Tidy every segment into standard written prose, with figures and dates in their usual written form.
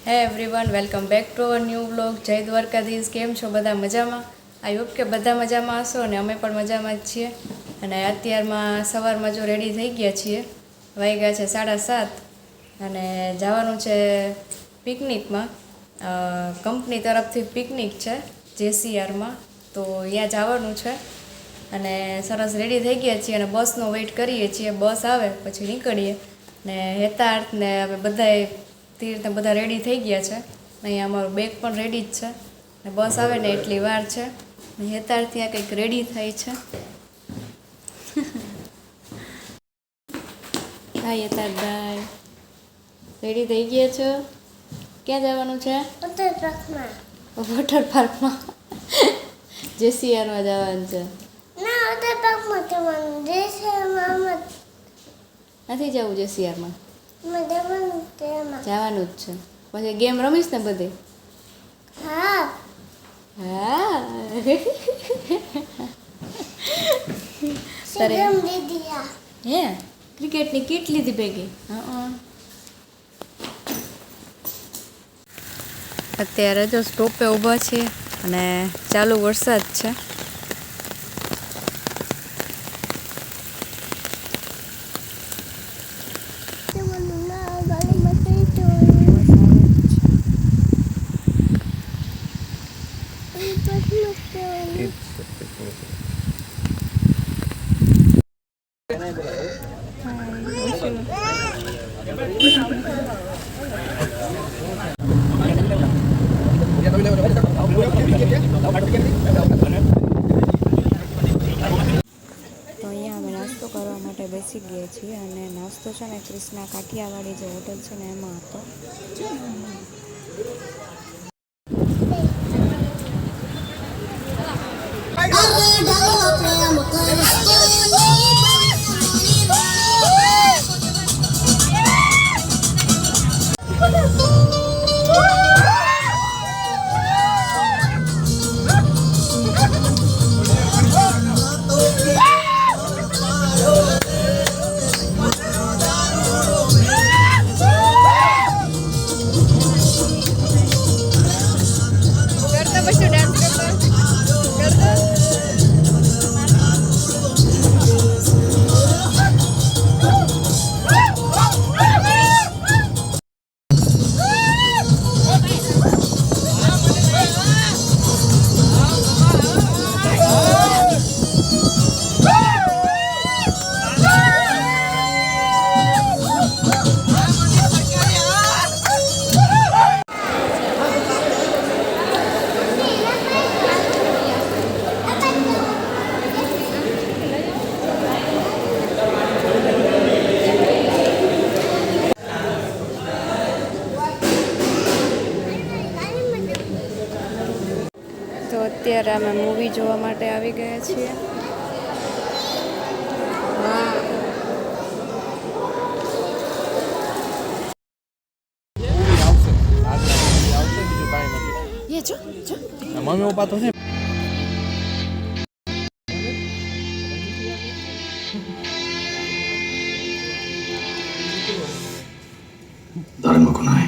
હે everyone, welcome back to our new vlog. જય દ્વારકાધીશ. કેમ છો બધા? મજામાં? આઈ હોપ કે બધા મજામાં હશો અને અમે પણ મજામાં જ છીએ. અને અત્યારમાં સવારમાં જો રેડી થઈ ગયા છીએ, વાગ્યા છે 7:30 અને જવાનું છે પિકનિકમાં. કંપની તરફથી પિકનિક છે JCRમાં, તો ત્યાં જવાનું છે અને સરસ રેડી થઈ ગયા છીએ અને બસનો વેઇટ કરીએ છીએ. બસ આવે પછી નીકળીએ. ને હેતાર્થ ને અમે બધાએ તે રીતે બધા રેડી થઈ ગયા છે. અહીંયા અમારું બેગ પણ રેડી જ છે ને બસ આવે ને એટલી વાર છે. હેતાર્થ ત્યાં કંઈક રેડી થાય છે. હાય હેતાર્થ ભાઈ, રેડી થઈ ગયા છો? ક્યાં જવાનું છે? વોટર પાર્કમાં. JCRમાં જવાનું છે. નથી જવું JCRમાં? જવાનું જ છે. પછી ગેમ રમીશ ને બધી? હા. હે ક્રિકેટની કીટ લીધી ભેગી? અત્યારે જો સ્ટોપે ઊભા છીએ અને ચાલુ વરસાદ છે. તો અહીંયા અમે નાસ્તો કરવા માટે બેસી ગયા છીએ અને નાસ્તો છે ને ક્રિષ્ના કાઠિયાવાડી જે હોટલ છે ને એમાં હતો. તો અત્યારે અમે મૂવી જોવા માટે આવી ગયા છીએ. મમ્મી પપ્પા તો છે. Dale con ahí.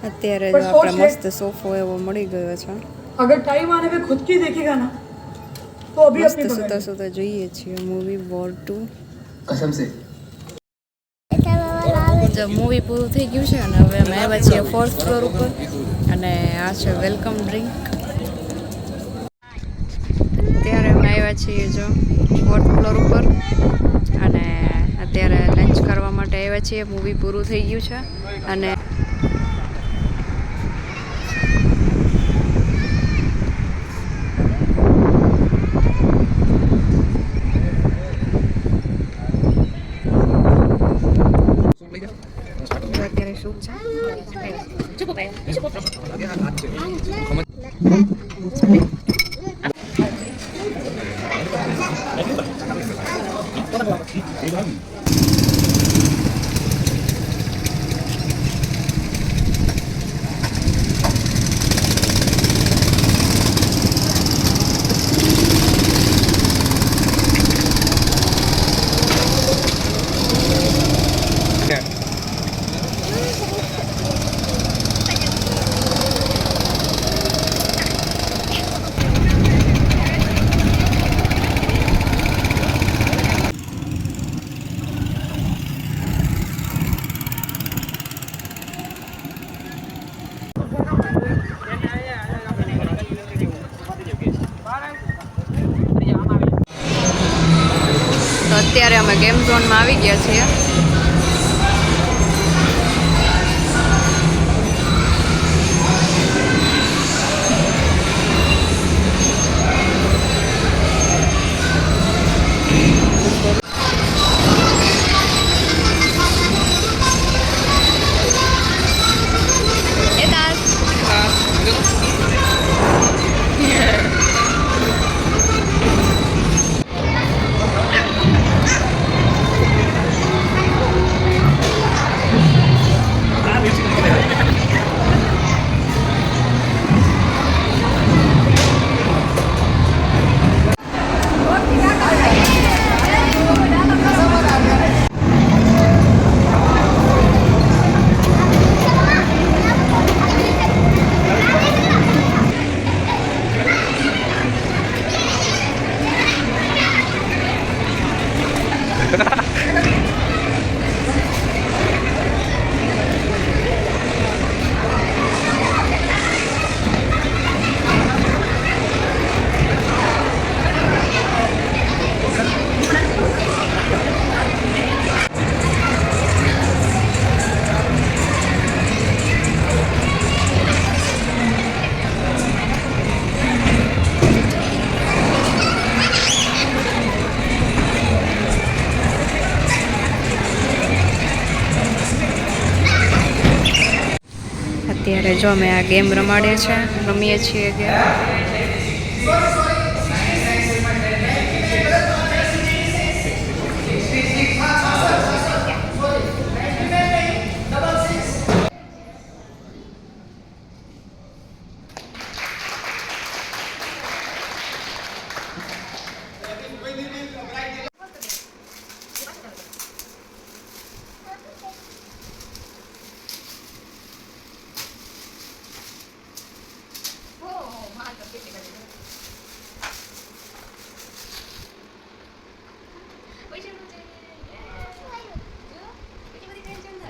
અત્યારે જો આપણે મસ્ત સોફો એવો મળી ગયો છે. अगर टाइम आने पे खुद की देखेगा ना तो अभी મસ્ત अपनी સુતા સુતા જોઈએ છીએ મૂવી વોર 2. कसम से જો મૂવી પૂરું થઈ ગયું છે અને હવે અમે આવ્યા છીએ 4th ફ્લોર ઉપર અને આ છે વેલકમ ડ્રિંક. અત્યારે અમે આવ્યા છીએ જો 4th ફ્લોર ઉપર અને અત્યારે લંચ કરવા માટે આવ્યા છીએ. મૂવી પૂરું થઈ ગયું છે અને અત્યારે શું છે અમે ગેમ ઝોનમાં આવી ગયા છીએ. અત્યારે જો અમે આ ગેમ રમાડીએ છીએ, રમીએ છીએ ગેમ.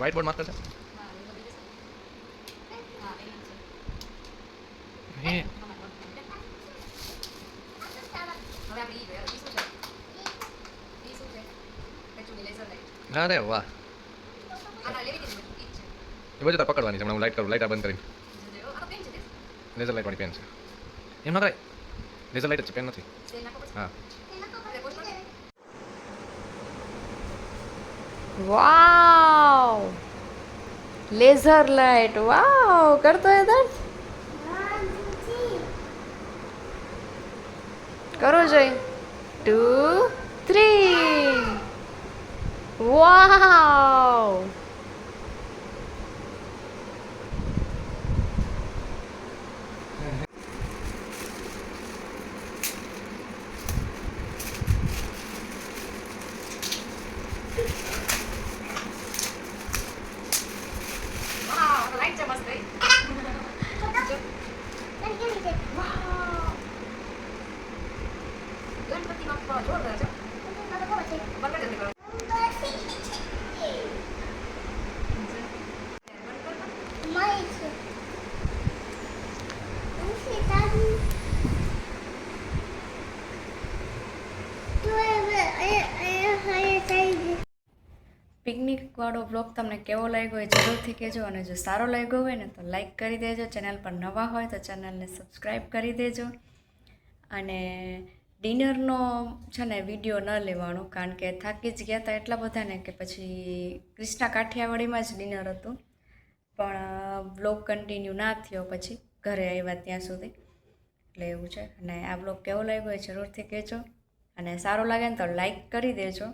વ્હાઇટ બોર્ડ માસ્ટર છે હે અરે વાહ એ બધું તાર પકડવાની છે હમણાં હું લાઇટ કરું લાઇટ આ બંધ કરીને લેઝર લાઇટ વાળી પેન છે એમ ના કરાય લેઝર લાઇટ જ છે પેન નથી હા વાવ લેઝર લાઇટ વાવ કરતો હે દર્દ કરો જોઈ 2 3 વાવ પિકનિક વાળો બ્લોગ તમને કેવો લાગ્યો એ જરૂરથી કહેજો અને જો સારો લાગ્યો હોય ને તો લાઈક કરી દેજો. ચેનલ પર નવા હોય તો ચેનલને સબસ્ક્રાઈબ કરી દેજો. અને ડિનરનો છે ને વિડીયો ન લેવાનો કારણ કે થાકી જ ગયા હતા એટલા બધા ને કે પછી ક્રિષ્ના કાઠિયાવાડીમાં જ ડિનર હતું પણ બ્લોગ કન્ટિન્યુ ના થયો પછી ઘરે આવ્યા ત્યાં સુધી એટલે એવું છે. અને આ બ્લોગ કેવો લાગ્યો એ જરૂરથી કહેજો અને સારો લાગે ને તો લાઈક કરી દેજો.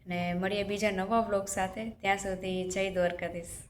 અને મળીએ બીજા નવા વ્લોગ સાથે. ત્યાં સુધી જય દ્વારકાધીશ.